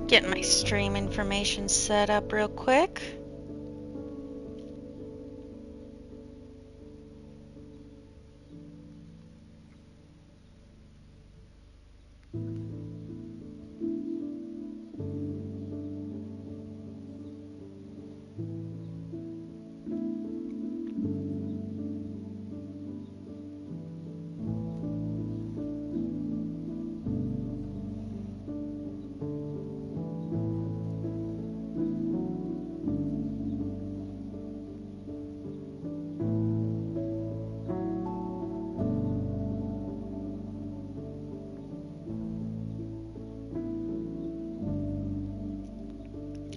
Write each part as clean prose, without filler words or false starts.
Getting my stream information set up real quick.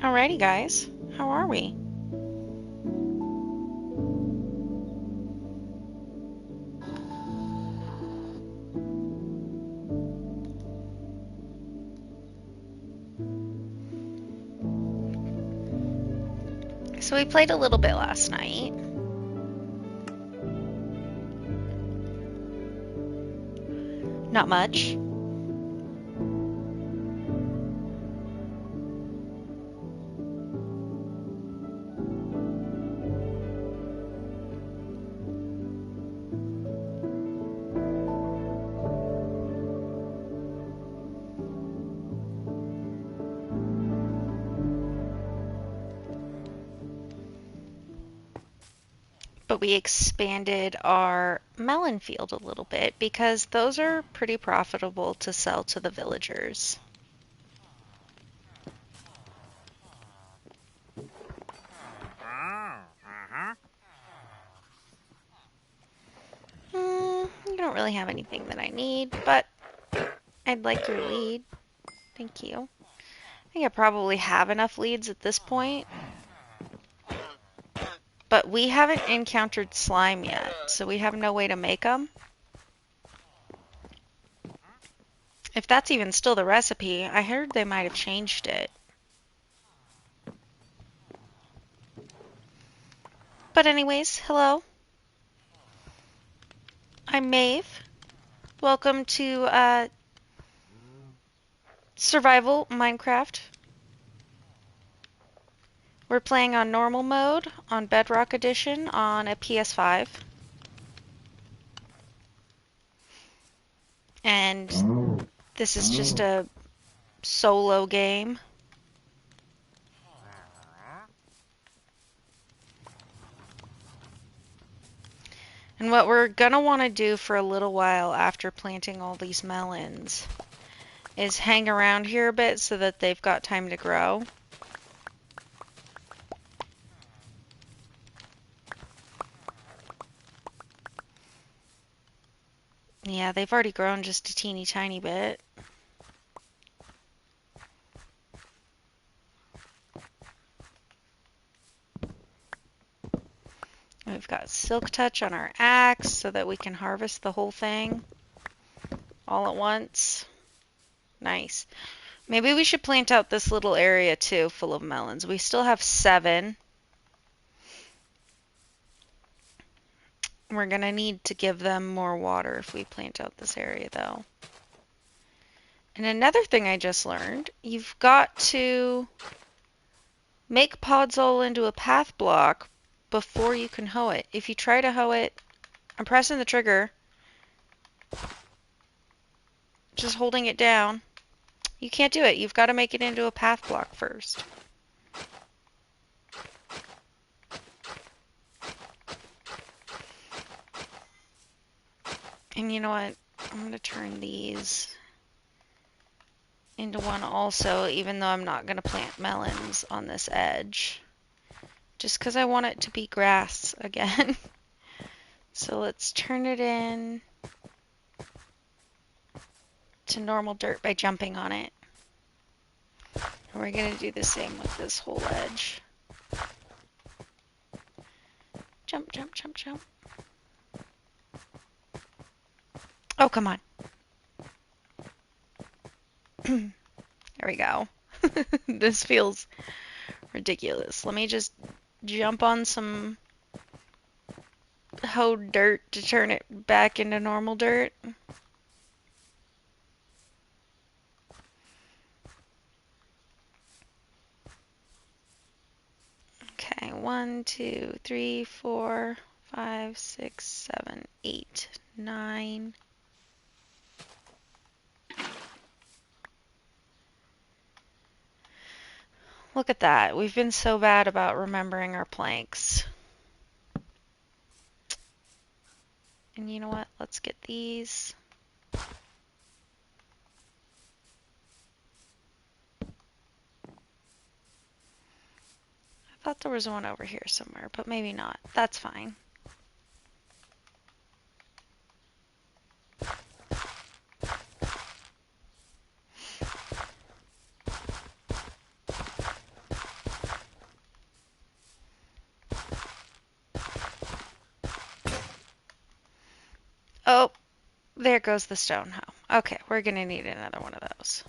Alrighty, guys. How are we? So we played a little bit last night. Not much. But we expanded our melon field a little bit because those are pretty profitable to sell to the villagers. You don't really have anything that I need, but I'd like your lead. Thank you. I think I probably have enough leads at this point. But we haven't encountered slime yet, so we have no way to make them. If that's even still the recipe, I heard they might have changed it. But anyways, hello. I'm Maeve. Welcome to Survival Minecraft. We're playing on normal mode on Bedrock Edition on a PS5. And this is just a solo game. And what we're gonna want to do for a little while after planting all these melons is hang around here a bit so that they've got time to grow. Yeah, they've already grown just a teeny tiny bit. We've got Silk Touch on our axe so that we can harvest the whole thing all at once. Nice. Maybe we should plant out this little area too, full of melons. We still have 7. We're gonna need to give them more water if we plant out this area though. And another thing I just learned, you've got to make podzol into a path block before you can hoe it. If you try to hoe it, I'm pressing the trigger, just holding it down. You can't do it. You've got to make it into a path block first. And you know what? I'm going to turn these into one also, even though I'm not going to plant melons on this edge. Just because I want it to be grass again. So let's turn it in to normal dirt by jumping on it. And we're going to do the same with this whole edge. Jump, jump, jump, jump. Oh, come on. There we go. This feels ridiculous. Let me just jump on some hoed dirt to turn it back into normal dirt. 1, 2, 3, 4, 5, 6, 7, 8, 9. Look at that. We've been so bad about remembering our planks. And you know what? Let's get these. I thought there was one over here somewhere, but maybe not. That's fine. Oh, there goes the stone hoe. Okay, we're going to need another one of those.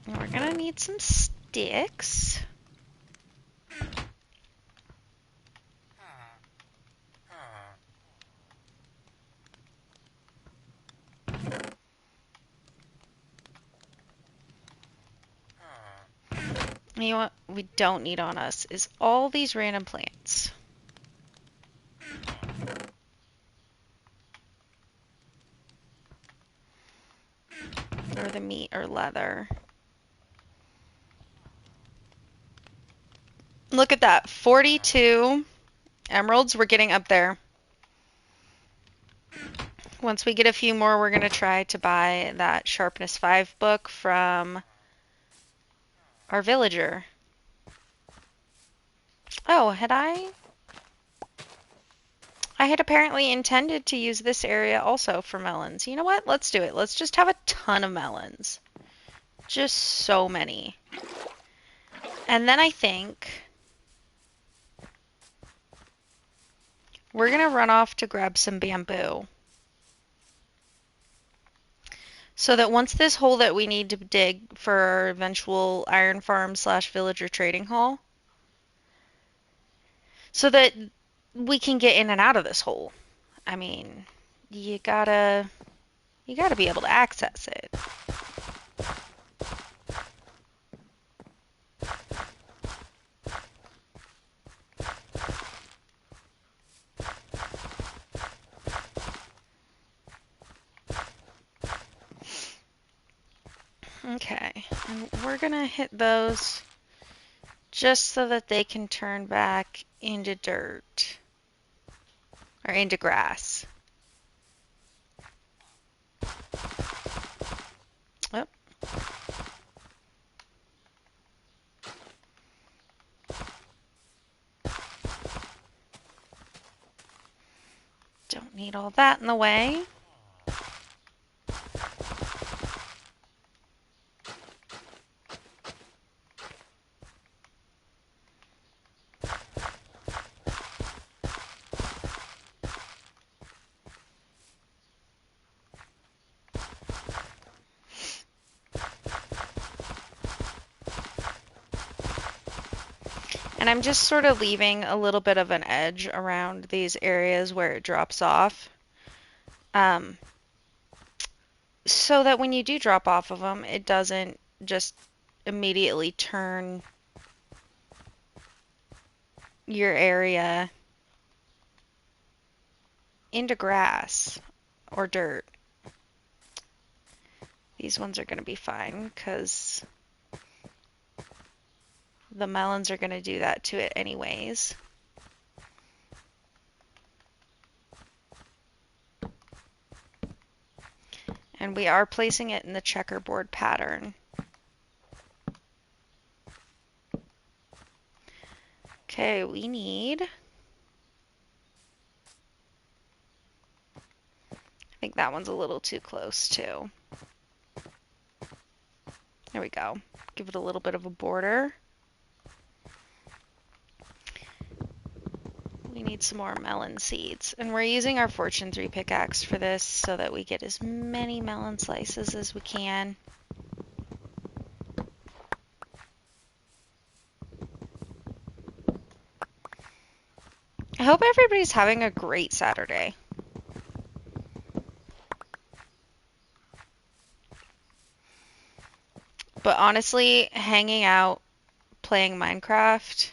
And we're going to need some sticks. You know what we don't need on us is all these random plants. Or the meat or leather. Look at that, 42 emeralds. We're getting up there. Once we get a few more, we're going to try to buy that Sharpness 5 book from our villager. Oh, I had apparently intended to use this area also for melons. You know what? Let's do it. Let's just have a ton of melons. Just so many. And then I think we're going to run off to grab some bamboo. So that once this hole that we need to dig for our eventual iron farm / villager trading hall, so that we can get in and out of this hole. I mean, you gotta be able to access it. Okay, and we're gonna hit those just so that they can turn back into dirt or into grass. Oh. Don't need all that in the way. And I'm just sort of leaving a little bit of an edge around these areas where it drops off. So that when you do drop off of them, it doesn't just immediately turn your area into grass or dirt. These ones are going to be fine because the melons are going to do that to it anyways. And we are placing it in the checkerboard pattern. Okay, we need... I think that one's a little too close too. There we go. Give it a little bit of a border. We need some more melon seeds. And we're using our Fortune 3 pickaxe for this so that we get as many melon slices as we can. I hope everybody's having a great Saturday. But honestly, hanging out, playing Minecraft,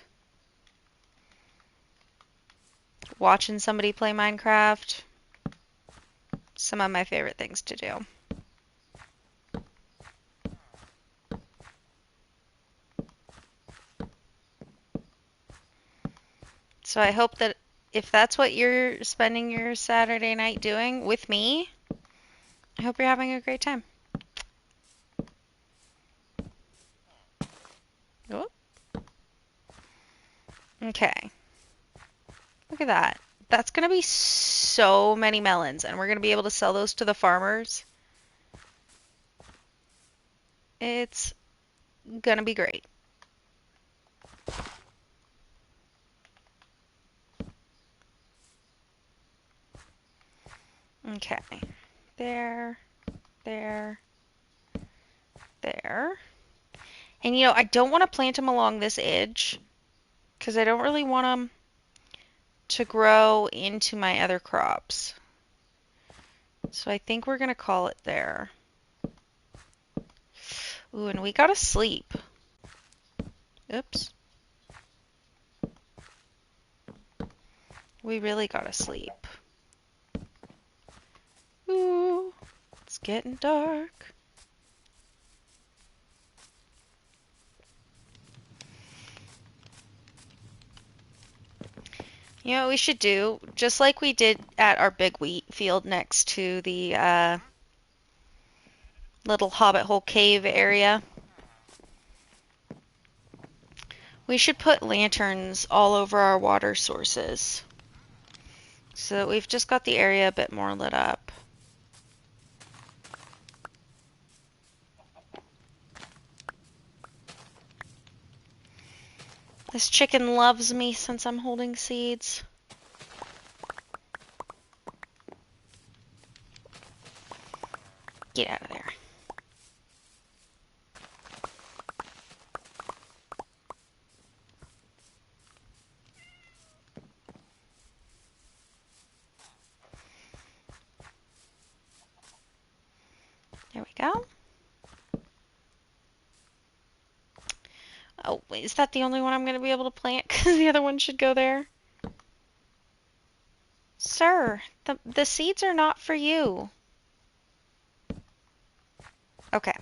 watching somebody play Minecraft, some of my favorite things to do. So I hope that if that's what you're spending your Saturday night doing with me, I hope you're having a great time. Oh. Okay. Look at that. That's going to be so many melons, and we're going to be able to sell those to the farmers. It's going to be great. Okay. There, there, there. And you know, I don't want to plant them along this edge because I don't really want them to grow into my other crops. So I think we're going to call it there. Ooh, and we gotta sleep. Oops. We really gotta sleep. Ooh, it's getting dark. You know what we should do? Just like we did at our big wheat field next to the little hobbit hole cave area. We should put lanterns all over our water sources so that we've just got the area a bit more lit up. This chicken loves me since I'm holding seeds. Get out of there. There we go. Oh, is that the only one I'm going to be able to plant? Because the other one should go there. Sir, the seeds are not for you. Okay.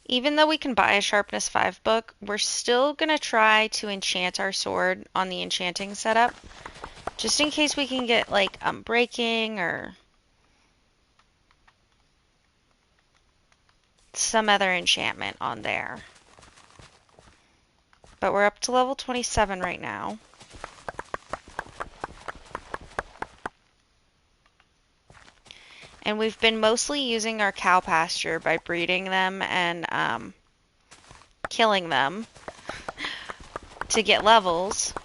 Even though we can buy a Sharpness 5 book, we're still going to try to enchant our sword on the enchanting setup. Just in case we can get, like, Unbreaking or some other enchantment on there. But we're up to level 27 right now. And we've been mostly using our cow pasture by breeding them and killing them to get levels,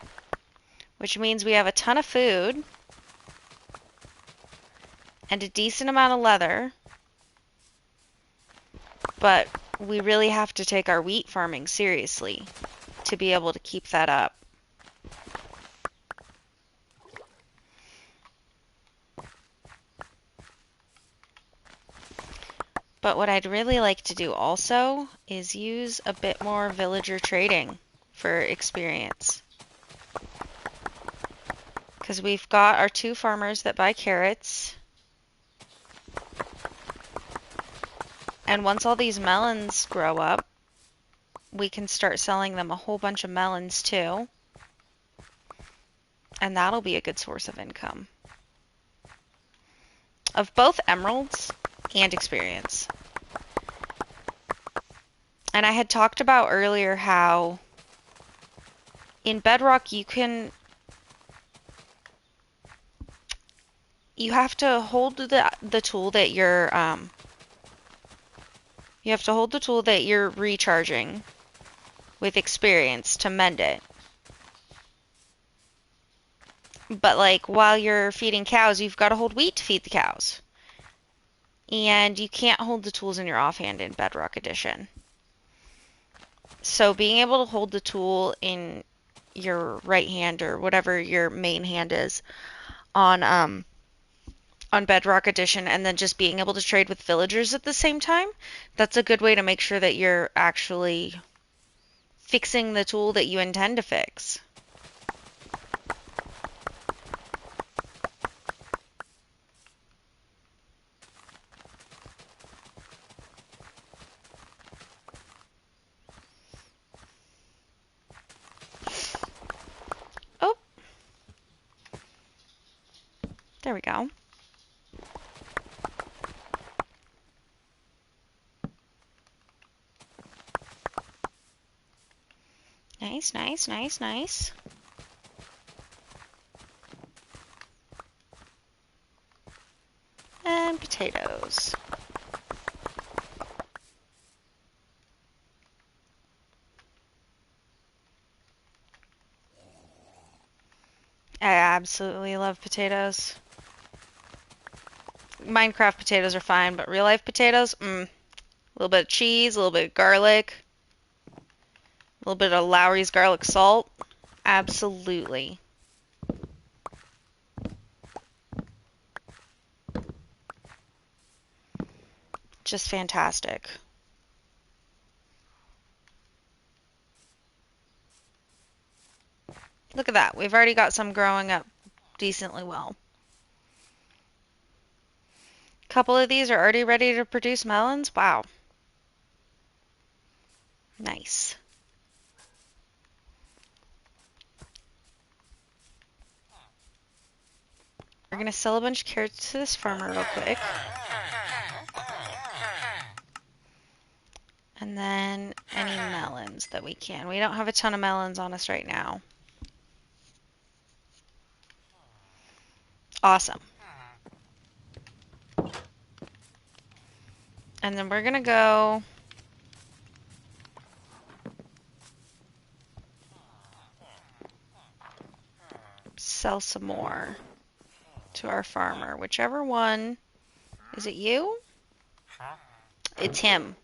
which means we have a ton of food and a decent amount of leather, but we really have to take our wheat farming seriously to be able to keep that up. But what I'd really like to do also is use a bit more villager trading for experience. Because we've got our 2 farmers that buy carrots. And once all these melons grow up, we can start selling them a whole bunch of melons too. And that'll be a good source of income. Of both emeralds and experience. And I had talked about earlier how in Bedrock you have to hold the tool that you're recharging with experience to mend it. But like while you're feeding cows, you've got to hold wheat to feed the cows. And you can't hold the tools in your offhand in Bedrock Edition. So being able to hold the tool in your right hand or whatever your main hand is on Bedrock Edition and then just being able to trade with villagers at the same time, that's a good way to make sure that you're actually fixing the tool that you intend to fix. Oh, there we go. Nice, nice, nice, nice. And potatoes. I absolutely love potatoes. Minecraft potatoes are fine, but real life potatoes, a little bit of cheese, a little bit of garlic, a little bit of Lowry's garlic salt. Absolutely. Just fantastic. Look at that. We've already got some growing up decently well. A couple of these are already ready to produce melons. Wow. Nice. We're going to sell a bunch of carrots to this farmer real quick. And then any melons that we can. We don't have a ton of melons on us right now. Awesome. And then we're going to go sell some more to our farmer. Whichever one. Is it you? It's him.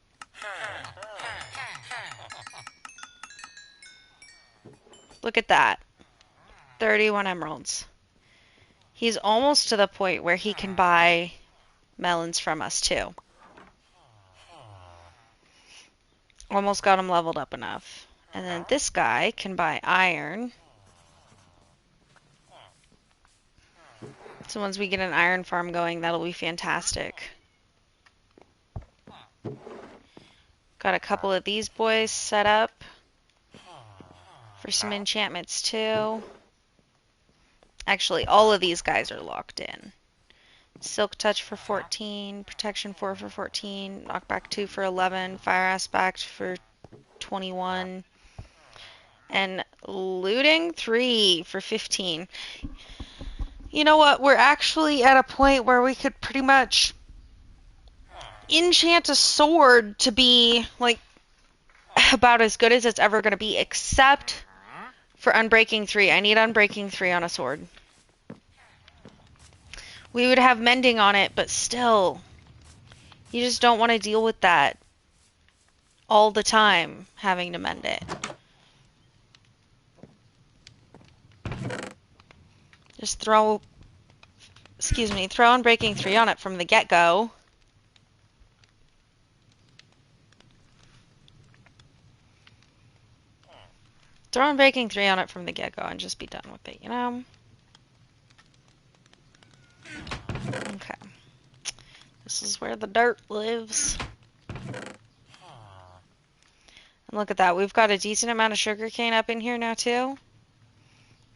Look at that. 31 emeralds. He's almost to the point where he can buy melons from us too. Almost got him leveled up enough. And then this guy can buy iron. So once we get an iron farm going, that'll be fantastic. Got a couple of these boys set up for some enchantments too. Actually, all of these guys are locked in. Silk Touch for 14, Protection 4 for 14, Knockback 2 for 11, Fire Aspect for 21, and Looting 3 for 15. You know what? We're actually at a point where we could pretty much enchant a sword to be like about as good as it's ever going to be, except for Unbreaking 3. I need Unbreaking 3 on a sword. We would have mending on it, but still, you just don't want to deal with that all the time, having to mend it. Just throw Unbreaking 3 on it from the get-go. Throw Unbreaking 3 on it from the get-go and just be done with it, you know? Okay. This is where the dirt lives. And look at that. We've got a decent amount of sugarcane up in here now, too.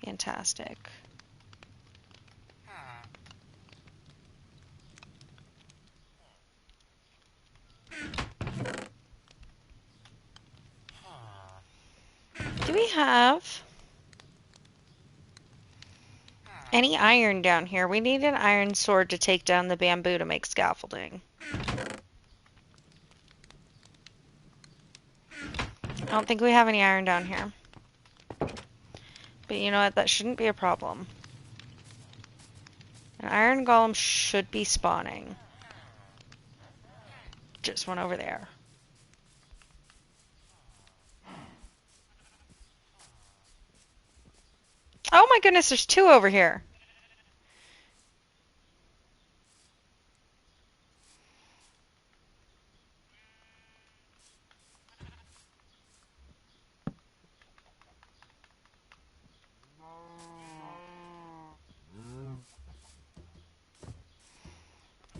Fantastic. Do we have any iron down here? We need an iron sword to take down the bamboo to make scaffolding. I don't think we have any iron down here. But you know what? That shouldn't be a problem. An iron golem should be spawning. Just one over there. Oh my goodness, there's two over here.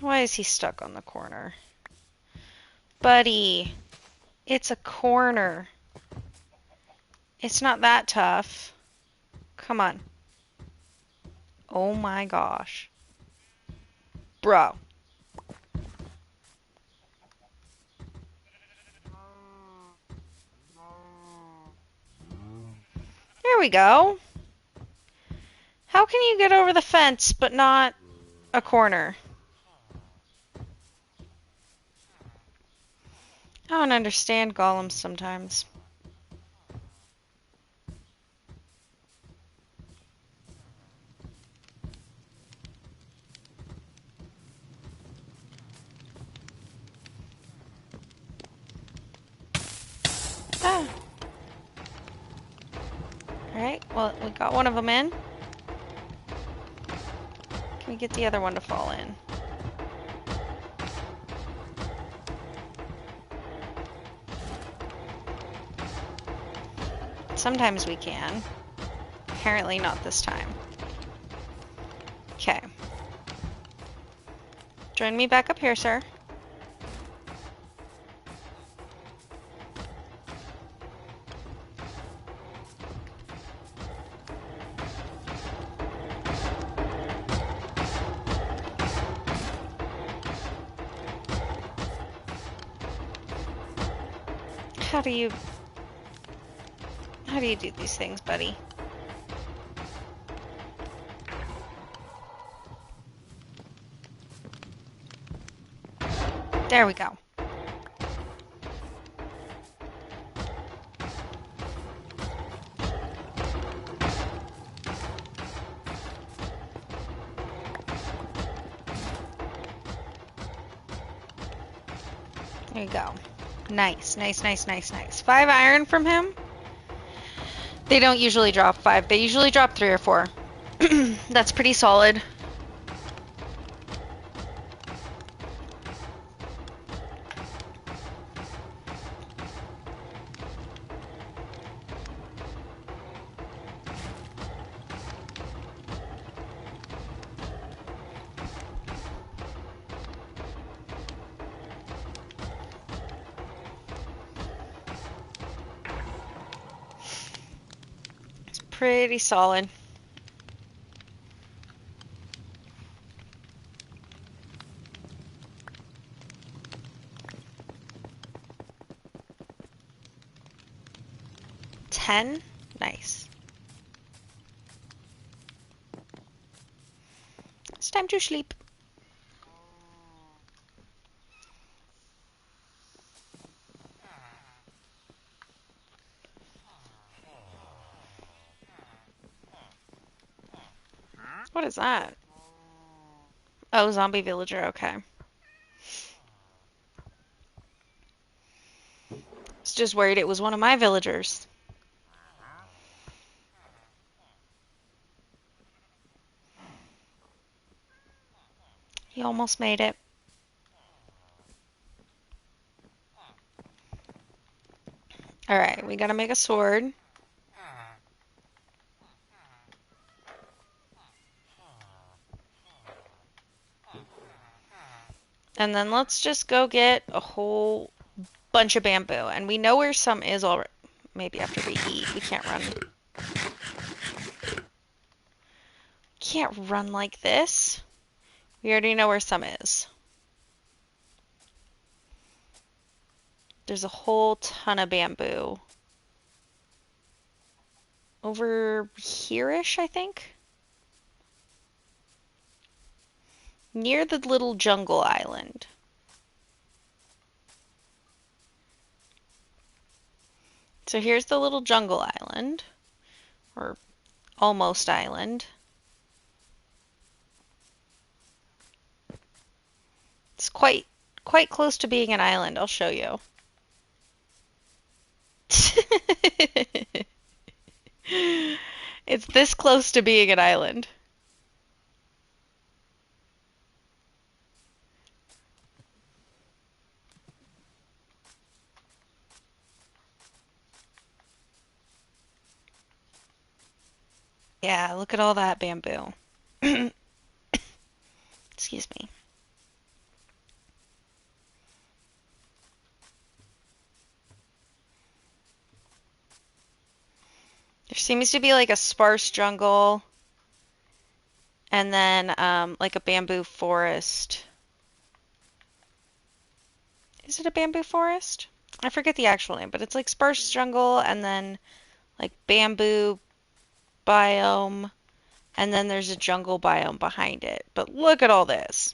Why is he stuck on the corner? Buddy, it's a corner. It's not that tough. Come on. Oh my gosh. Bro. There we go. How can you get over the fence but not a corner? I don't understand golems sometimes. Ah. Alright, well, we got one of them in. Can we get the other one to fall in? Sometimes we can. Apparently not this time. Okay. Join me back up here, sir. How do you do these things, buddy? There we go. There you go. Nice, nice, nice, nice, nice. 5 iron from him. They don't usually drop 5. They usually drop 3 or 4. That's pretty solid. Pretty solid. $10? Nice. It's time to sleep. What is that? Oh, zombie villager, okay. I was just worried it was one of my villagers. He almost made it. Alright, we gotta make a sword. And then let's just go get a whole bunch of bamboo. And we know where some is already. Maybe after we eat. We can't run. Can't run like this. We already know where some is. There's a whole ton of bamboo. Over here-ish, I think. Near the little jungle island. So here's the little jungle island. Or almost island. It's quite close to being an island. I'll show you. It's this close to being an island. Yeah, look at all that bamboo. Excuse me. There seems to be like a sparse jungle and then like a bamboo forest. Is it a bamboo forest? I forget the actual name, but it's like sparse jungle and then like bamboo biome, and then there's a jungle biome behind it. But look at all this.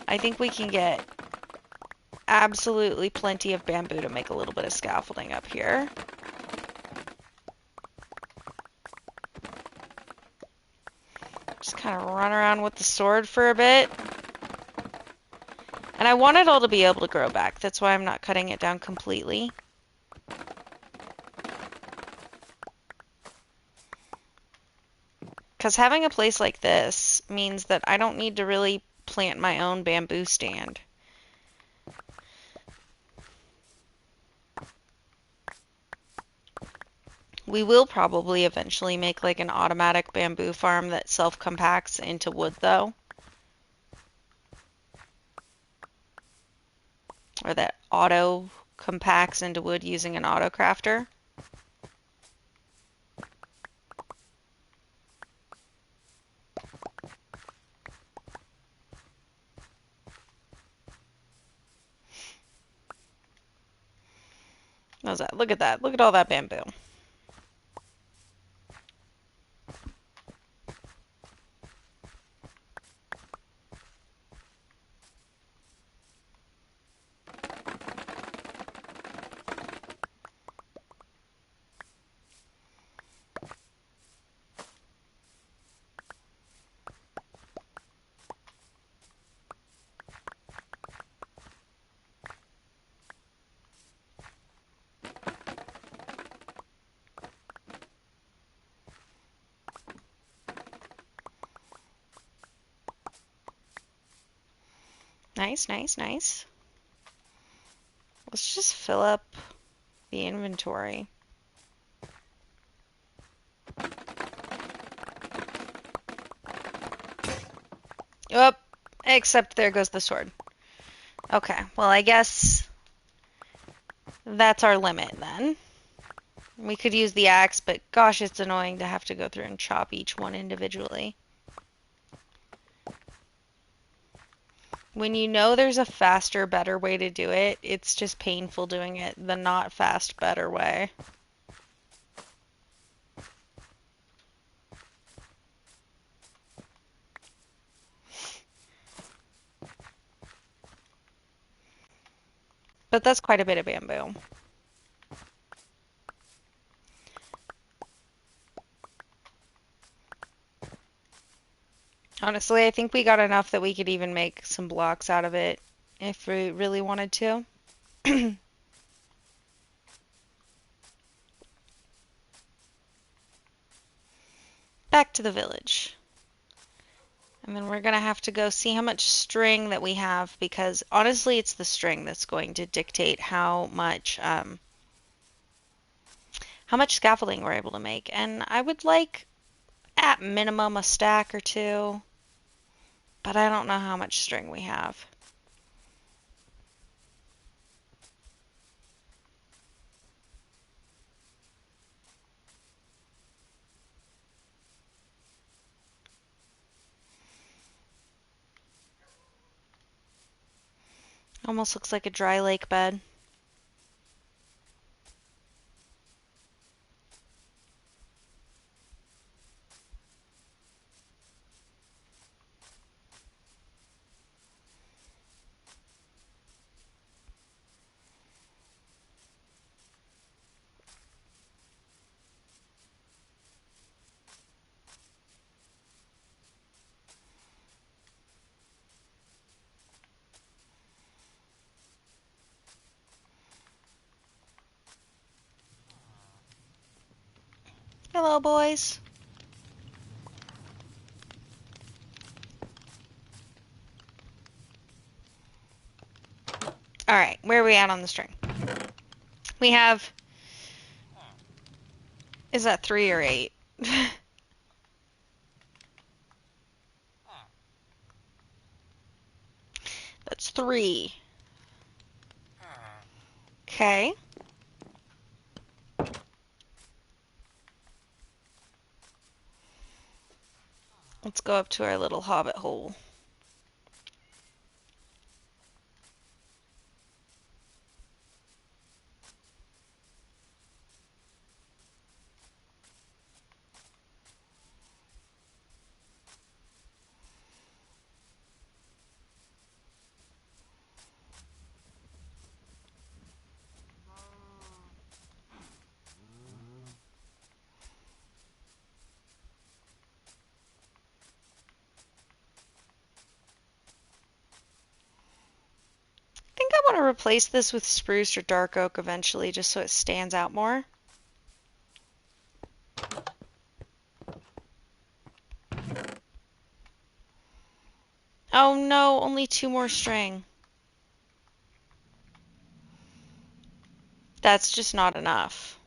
I think we can get absolutely plenty of bamboo to make a little bit of scaffolding up here. Just kind of run around with the sword for a bit. And I want it all to be able to grow back. That's why I'm not cutting it down completely. Because having a place like this means that I don't need to really plant my own bamboo stand. We will probably eventually make like an automatic bamboo farm that self-compacts into wood though. Or that auto compacts into wood using an auto crafter. How's that? Look at that. Look at all that bamboo. Nice, nice, nice. Let's just fill up the inventory. Oh, except there goes the sword. Okay, well, I guess that's our limit then. We could use the axe, but gosh, it's annoying to have to go through and chop each one individually. When you know there's a faster, better way to do it, it's just painful doing it the not fast, better way. But that's quite a bit of bamboo. Honestly, I think we got enough that we could even make some blocks out of it if we really wanted to. Back to the village. And then we're going to have to go see how much string that we have, because honestly, it's the string that's going to dictate how much scaffolding we're able to make. And I would like, at minimum, a stack or two, but I don't know how much string we have. Almost looks like a dry lake bed. Hello, boys. All right, where are we at on the string? We have... Is that 3 or 8? That's 3. Okay. Let's go up to our little hobbit hole. I think I want to replace this with spruce or dark oak eventually, just so it stands out more. Oh no, only 2 more string. That's just not enough.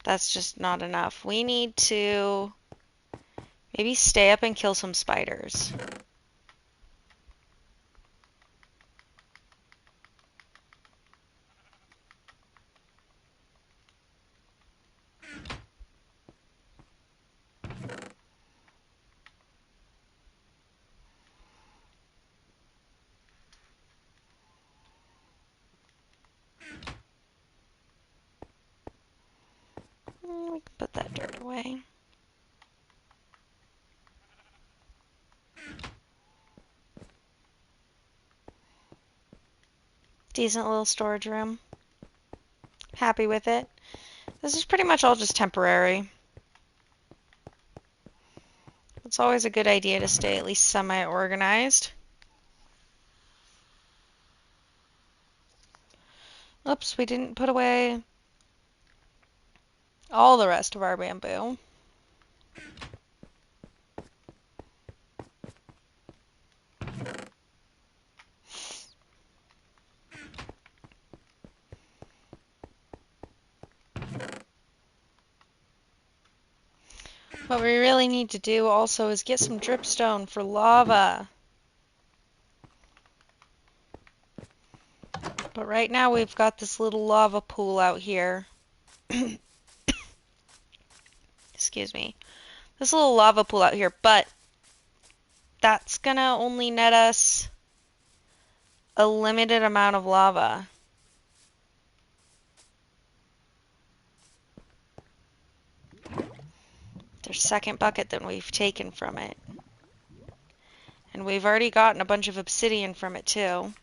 That's just not enough. We need to maybe stay up and kill some spiders. We can put that dirt away. Decent little storage room. Happy with it. This is pretty much all just temporary. It's always a good idea to stay at least semi-organized. Oops, we didn't put away all the rest of our bamboo. What we really need to do also is get some dripstone for lava. But right now we've got this little lava pool out here. Excuse me. This little lava pool out here, but that's gonna only net us a limited amount of lava. There's second bucket that we've taken from it. And we've already gotten a bunch of obsidian from it too.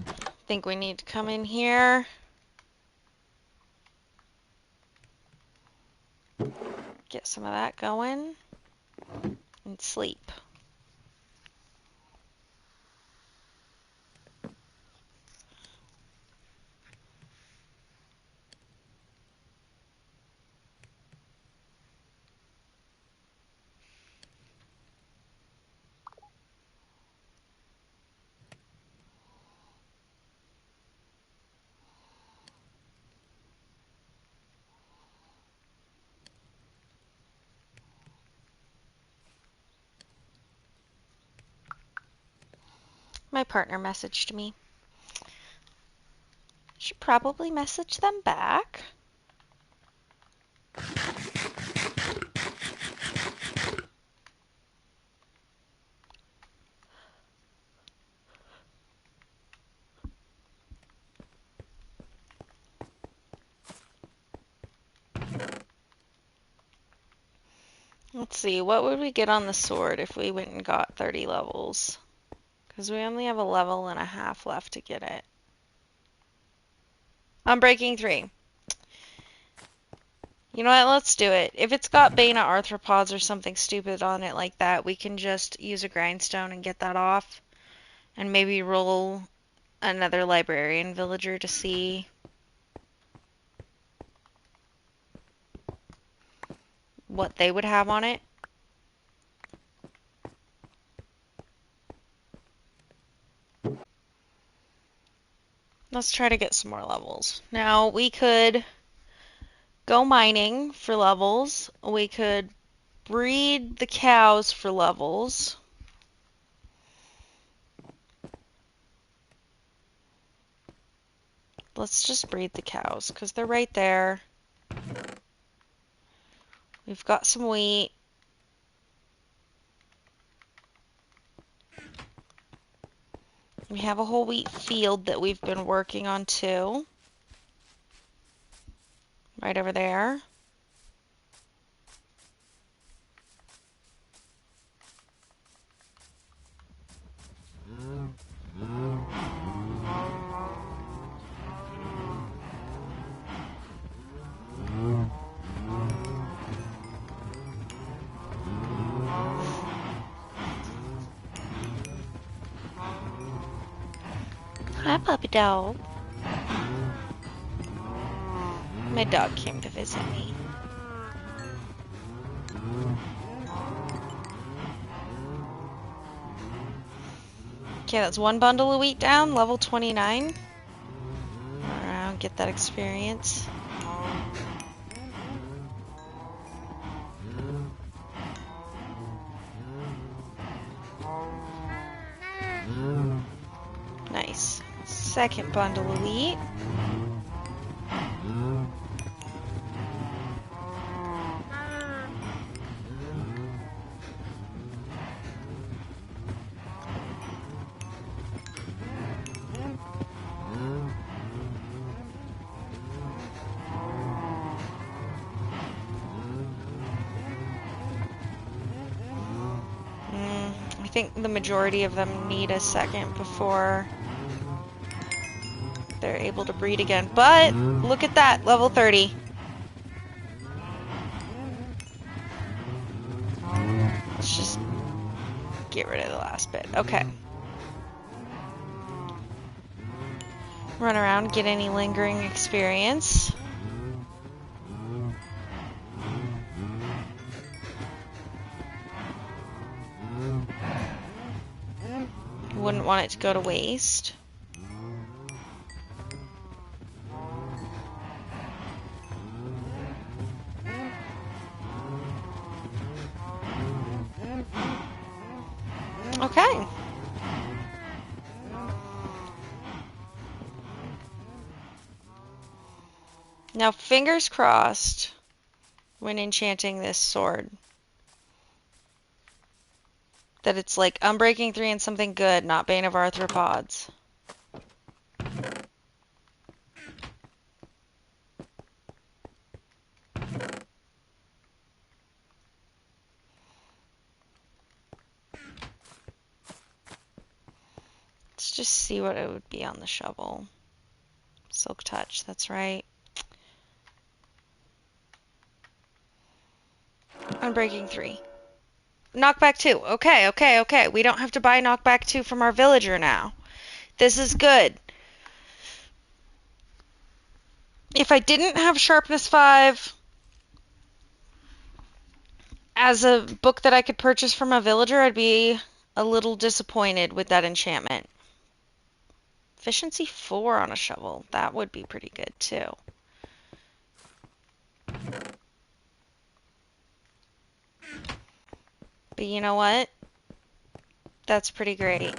I think we need to come in here. Get some of that going. And sleep. My partner messaged me. Should probably message them back. Let's see, what would we get on the sword if we went and got 30 levels? Because we only have a level and a half left to get it. Unbreaking 3. You know what? Let's do it. If it's got Beta arthropods or something stupid on it like that, we can just use a grindstone and get that off. And maybe roll another librarian villager to see what they would have on it. Let's try to get some more levels. Now, we could go mining for levels. We could breed the cows for levels. Let's just breed the cows because they're right there. We've got some wheat. We have a whole wheat field that we've been working on too. Right over there. Hi, puppy dog. My dog came to visit me. Okay, that's one bundle of wheat down, level 29. Around, get that experience. Nice. Second bundle of wheat. I think the majority of them need a second before they're able to breed again. But look at that, level 30. Let's just get rid of the last bit. Okay. Run around, get any lingering experience. Wouldn't want it to go to waste. Okay. Now, fingers crossed when enchanting this sword that it's like Unbreaking 3 and something good, not Bane of Arthropods. Let's just see what it would be on the shovel. Silk Touch, that's right. Unbreaking 3. Knockback 2. Okay. We don't have to buy Knockback 2 from our villager now. This is good. If I didn't have Sharpness 5 as a book that I could purchase from a villager, I'd be a little disappointed with that enchantment. Efficiency 4 on a shovel. That would be pretty good too. But you know what? That's pretty great.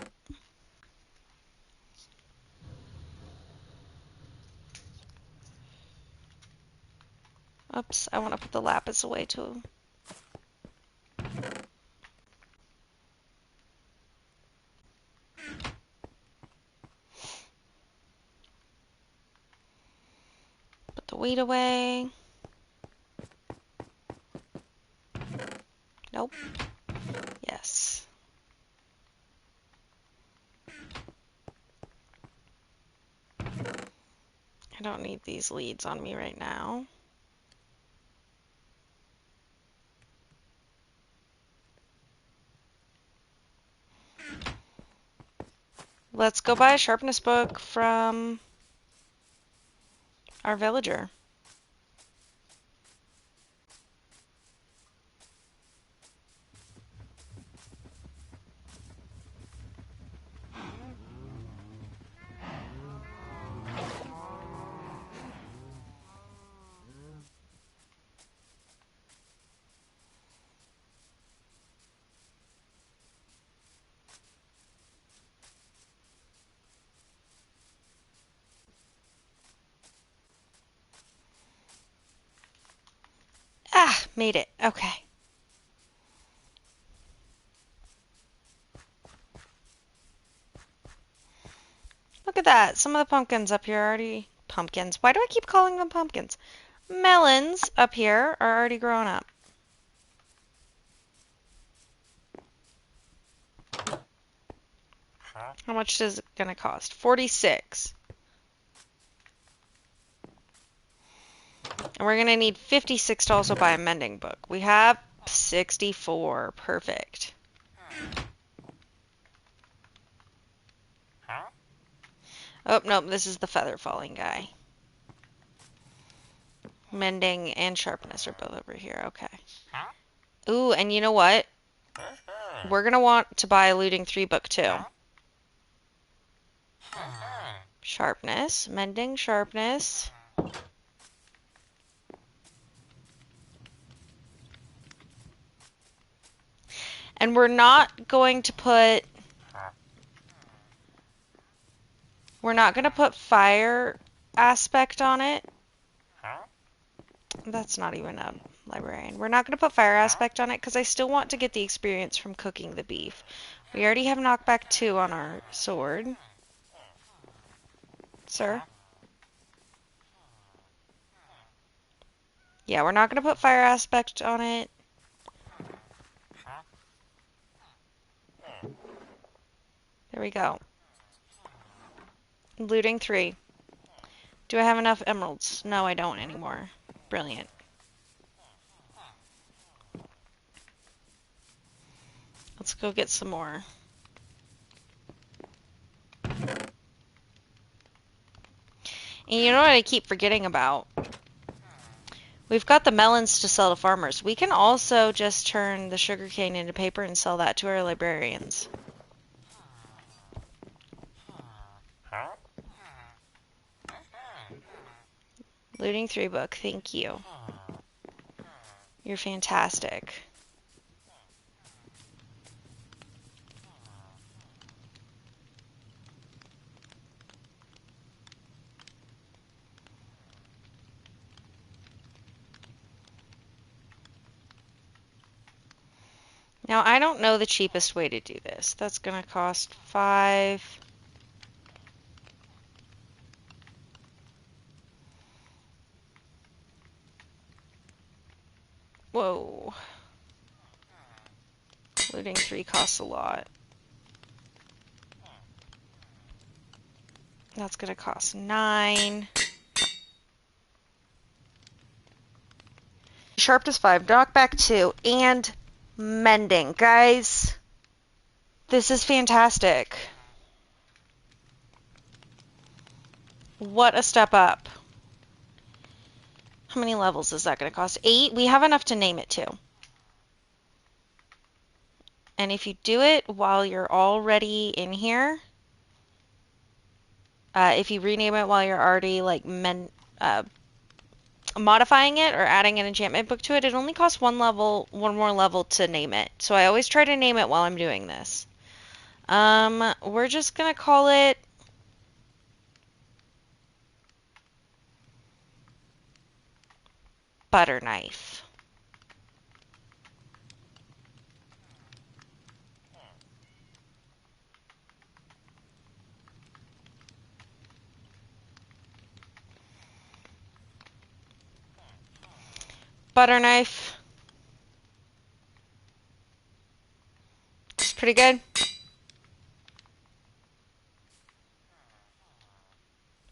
Oops, I want to put the lapis away too. Put the wheat away. Nope. Yes. And don't need these leads on me right now. Let's go buy a sharpness book from our villager. Ah, made it. Okay. Look at that. Some of the pumpkins up here are already... Pumpkins. Why do I keep calling them pumpkins? Melons up here are already growing up. How much is it going to cost? 46. And we're going to need 56 to also buy a mending book. We have 64. Perfect. Oh, nope, this is the feather falling guy. Mending and sharpness are both over here. Okay. Ooh, and you know what? We're going to want to buy a looting 3 book too. Sharpness, mending, sharpness. And we're not going to put... We're not going to put fire aspect on it. That's not even a librarian. We're not going to put fire aspect on it because I still want to get the experience from cooking the beef. We already have knockback 2 on our sword. Sir? Yeah, we're not going to put fire aspect on it. There we go. Looting 3. Do I have enough emeralds? No, I don't anymore. Brilliant. Let's go get some more. And you know what I keep forgetting about? We've got the melons to sell to farmers. We can also just turn the sugarcane into paper and sell that to our librarians. Looting 3 book, thank you. You're fantastic. Now, I don't know the cheapest way to do this. That's going to cost 5. Whoa. Looting 3 costs a lot. That's going to cost 9. Sharpness 5, knockback 2, and mending. Guys, this is fantastic. What a step up. How many levels is that going to cost? 8? We have enough to name it to. And if you do it while you're already in here, if you rename it while you're already like modifying it or adding an enchantment book to it, it only costs one more level to name it. So I always try to name it while I'm doing this. We're just gonna call it butter knife. Butter knife. It's pretty good.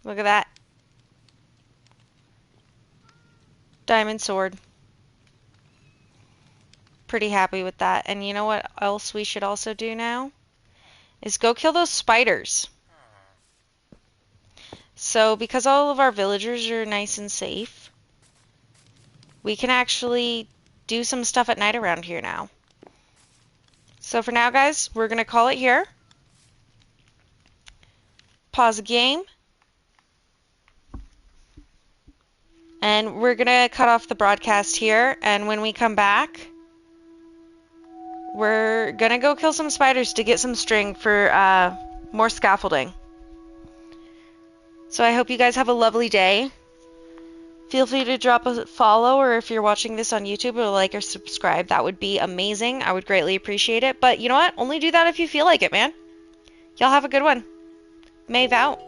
Look at that. Diamond sword. Pretty happy with that. And you know what else we should also do now? Is go kill those spiders. So because all of our villagers are nice and safe, we can actually do some stuff at night around here now. So for now, guys, we're going to call it here. Pause the game. And we're going to cut off the broadcast here. And when we come back, we're going to go kill some spiders to get some string for more scaffolding. So I hope you guys have a lovely day. Feel free to drop a follow, or if you're watching this on YouTube, or like or subscribe. That would be amazing. I would greatly appreciate it. But you know what? Only do that if you feel like it, man. Y'all have a good one. Maeve out.